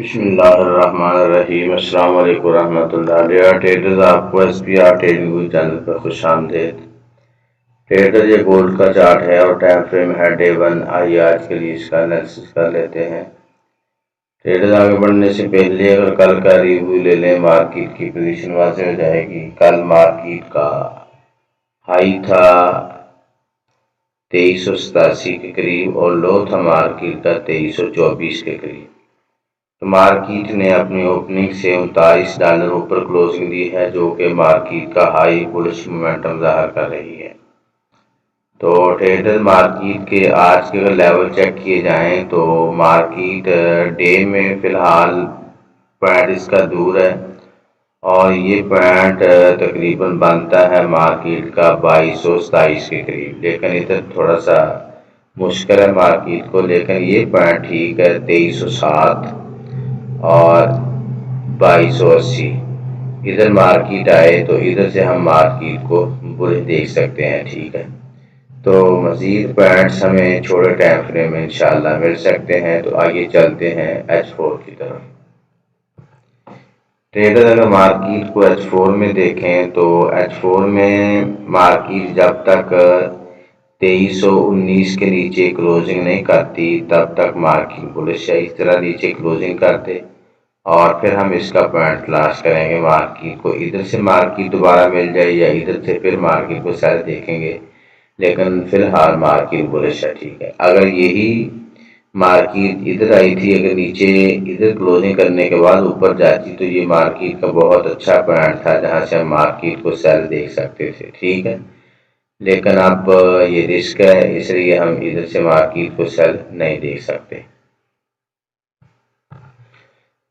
बिस्मिल्लाहिर्रहमानिर्रहीम। अस्सलाम वालेकुम रहमतुल्लाह। डियर ट्रेडर्स, आपको SPR ट्रेडिंग चैनल पर खुश आमदेद। ट्रेडर, ये गोल्ड का चार्ट है और टाइम फ्रेम है डे 1। आइए आज के लिए इसका एनालिसिस कर लेते हैं। ट्रेडर्स, आगे बढ़ने से पहले अगर कल का रिव्यू ले लें, मार्केट की पोजीशन वाज़ेह हो जाएगी। कल मार्केट का हाई था 2387 के करीब और लो था मार्केट का 2324 के करीब। तो मार्केट ने अपनी ओपनिंग से $39 ऊपर क्लोजिंग दी है, जो कि मार्केट का हाई बुलिश मोमेंटम ज़ाहिर कर रही है। तो ट्रेडर, मार्केट के आज के अगर लेवल चेक किए जाएं तो मार्केट डे में फ़िलहाल पॉइंट इसका दूर है और ये पॉइंट तकरीबन बनता है मार्केट का 2227 के करीब। लेकिन इधर थोड़ा सा मुश्किल है मार्केट को, लेकिन ये पॉइंट ठीक है 2307 और 2280। इधर मार्केट आए तो इधर से हम मार्केट को बुलिश देख सकते हैं। ठीक है, तो मज़ीद पॉइंट्स हमें छोटे टाइम फ्रेम में इंशाल्लाह मिल सकते हैं। तो आगे चलते हैं H4 की तरफ। ट्रेडर, अगर मार्केट को H4 में देखें तो H4 में मार्केट जब तक 2319 के नीचे क्लोजिंग नहीं करती तब तक मार्केट बुलिश है। इस तरह नीचे क्लोजिंग करते और फिर हम इसका पॉइंट तलाश करेंगे मार्केट को। इधर से मार्केट दोबारा मिल जाए या इधर से फिर मार्केट को सेल देखेंगे, लेकिन फिलहाल मार्केट बुलिश है। ठीक है, अगर यही मार्केट इधर आई थी, अगर नीचे इधर क्लोजिंग करने के बाद ऊपर जाती तो ये मार्केट का बहुत अच्छा पॉइंट था जहां से हम मार्केट को सेल देख सकते थे। ठीक है, लेकिन अब ये रिस्क है, इसलिए हम इधर से मार्केट को सेल नहीं देख सकते।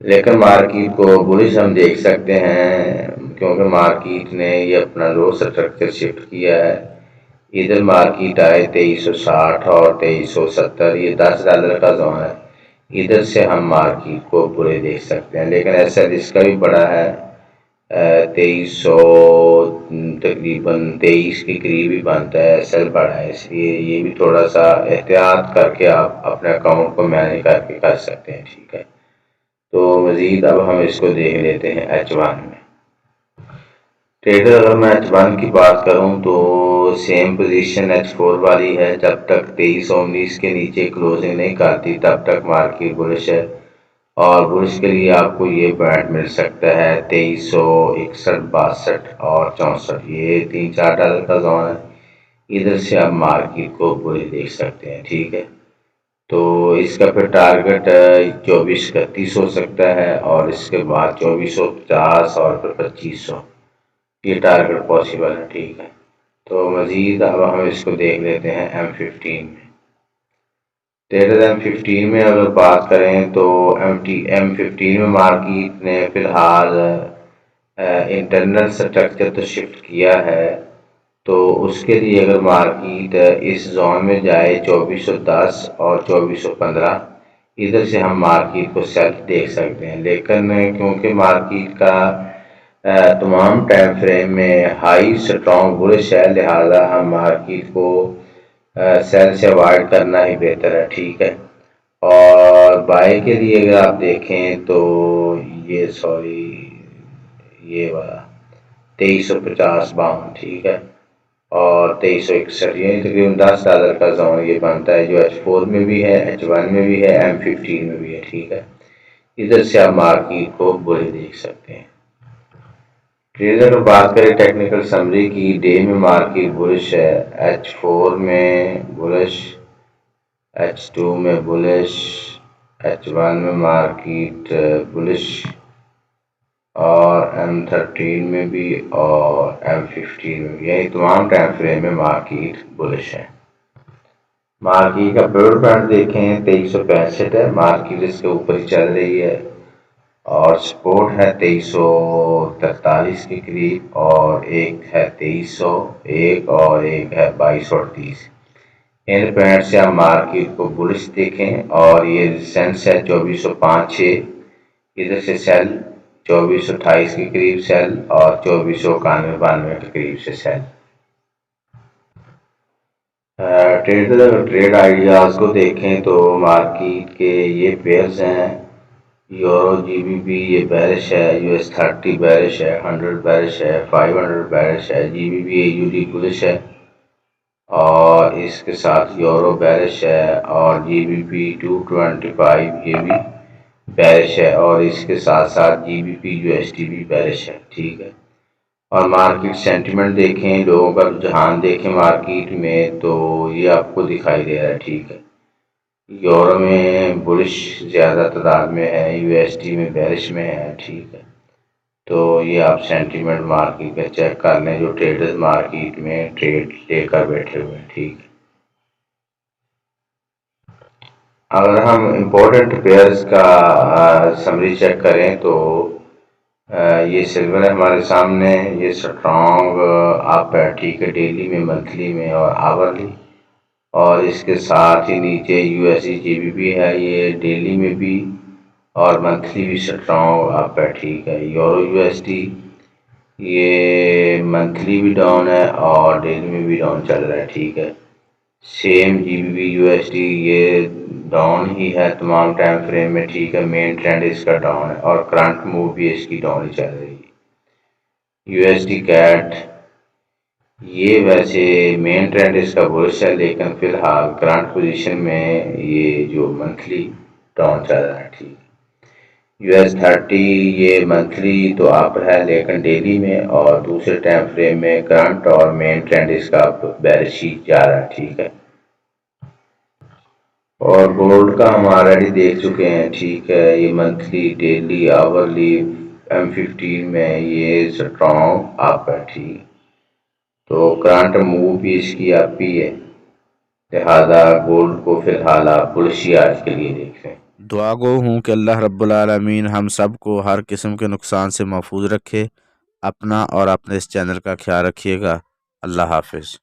लेकिन मार्केट को बुलिश हम देख सकते हैं क्योंकि मार्केट ने ये अपना लो स्ट्रक्चर शिफ्ट किया है। इधर मार्केट आए 2360 और 2370, ये $10 का जोन है। इधर से हम मार्केट को बुरे देख सकते हैं, लेकिन ऐसा रिस्क भी बड़ा है। 2300 तकरीबन 23 के करीब ही बनता है, एसएल बड़ा है, इसलिए ये भी थोड़ा सा एहतियात करके आप अपने अकाउंट को मैनेज करके कर सकते हैं। ठीक है, तो मज़ीद अब हम इसको देख लेते हैं H1 में। ट्रेडर, अगर मैं H1 की बात करूं तो सेम पोजीशन H4 वाली है। जब तक 2319 के नीचे क्लोजिंग नहीं करती तब तक मार्केट बुलिश है और बुलिश के लिए आपको ये पॉइंट मिल सकता है 2361, 62 और 64। ये $3-4 का जोन है। इधर से आप मार्केट को बुलिश देख सकते हैं। ठीक है, तो इसका फिर टारगेट 2431 हो सकता है और इसके बाद 2450 और फिर 2500, ये टारगेट पॉसिबल है। ठीक है, तो मज़ीद अब हम इसको देख लेते हैं M15 में। ट्रेडर, M15 में अगर बात करें तो M15 में मार्केट ने फिलहाल इंटरनल स्ट्रक्चर तो शिफ्ट किया है, तो उसके लिए अगर मार्केट इस जोन में जाए 2410 और 2415, इधर से हम मार्केट को सेल देख सकते हैं। लेकिन क्योंकि मार्केट का तमाम टाइम फ्रेम में हाई स्ट्रॉन्ग बुलिश है, लिहाजा हम मार्केट को सेल से अवॉइड करना ही बेहतर है। ठीक है, और बाय के लिए अगर आप देखें तो ये वाला 2350 ठीक है, और 2361, ये तकरीबन $10 का जोन ये बनता है, जो H4 में भी है, H1 में भी है, M15 में भी है। ठीक है, इधर से आप मार्केट को बुरे देख सकते हैं। ट्रेडर, बात करें टेक्निकल समरी की, डे में मार्केट बुलिश है, H4 में बुलिश, H2 में बुलिश, H1 में मार्केट बुलिश और M13 में भी और M15 में भी, यही तमाम टाइम फ्रेम में मार्केट बुलिश है। मार्केट का पिवट पॉइंट देखें 2365 है, मार्केट इसके ऊपर ही चल रही है और सपोर्ट है 2343 के करीब और एक है 2301 और एक है 2238। इन पॉइंट से आप मार्केट को बुलिश देखें और ये रेजिस्टेंस है 2405-6, इधर से सेल 2428 के करीब सेल और 2491-92 के करीब से सेल। ट्रेडर, अगर ट्रेड आइडियाज़ को देखें तो मार्केट के ये पेयर्स हैं, यूरो जीबीपी ये बेरिश है, US30 बेरिश है, 100 बेरिश है, 500 बेरिश है, जीबीपी एयूडी बुलिश है और इसके साथ यूरो बेरिश है और जीबीपी 225 ये भी बेरिश है और इसके साथ साथ जीबीपी यूएसडी भी बेरिश है। ठीक है, और मार्केट सेंटिमेंट देखें, लोगों का रुझान देखें मार्केट में, तो ये आपको दिखाई दे रहा है। ठीक है, यूरो में बुलिश ज़्यादा तादाद में है, यूएसडी में बेरिश में है। ठीक है, तो ये आप सेंटीमेंट मार्केट का चेक कर लें, जो ट्रेडर्स मार्केट में ट्रेड लेकर बैठे हुए हैं। ठीक है, अगर हम इम्पोर्टेंट पेयर्स का समरी चेक करें तो ये सिल्वर है हमारे सामने, ये स्ट्रॉन्ग अप है। ठीक है, डेली में, मंथली में और आवरली, और इसके साथ ही नीचे यूएसडी जीबीपी है, ये डेली में भी और मंथली भी स्ट्रॉन्ग अप है। ठीक है, यूरो यूएसडी ये मंथली भी डाउन है और डेली में भी डाउन चल रहा है। ठीक है, सेम जीबीपी यूएसडी ये डाउन ही है तमाम टाइम फ्रेम में। ठीक है, मेन ट्रेंड इसका डाउन है और करंट मूव भी इसकी डाउन ही चल रही है। यूएसडी कैट ये वैसे मेन ट्रेंड इसका बुलिश है, लेकिन फिलहाल करंट पोजीशन में ये जो मंथली डाउन चल रहा है। ठीक, US30 ये मंथली तो अप है लेकिन डेली में और दूसरे टाइम फ्रेम में करंट और मेन ट्रेंड इसका बेरिश ही जा रहा है। ठीक है, और गोल्ड का हम ऑलरेडी देख चुके हैं। ठीक है, ये मंथली, डेली, आवरली, M15 में ये स्ट्रॉन्ग अप है। ठीक, तो करंट मूव भी इसकी अप ही है, लिहाजा गोल्ड को फिलहाल आप बुलिश आज के लिए देख लें। दुआ गो हूँ कि अल्लाह रब्बुल आलमीन हम सब को हर किस्म के नुकसान से महफूज रखे। अपना और अपने इस चैनल का ख्याल रखिएगा। अल्लाह हाफिज़।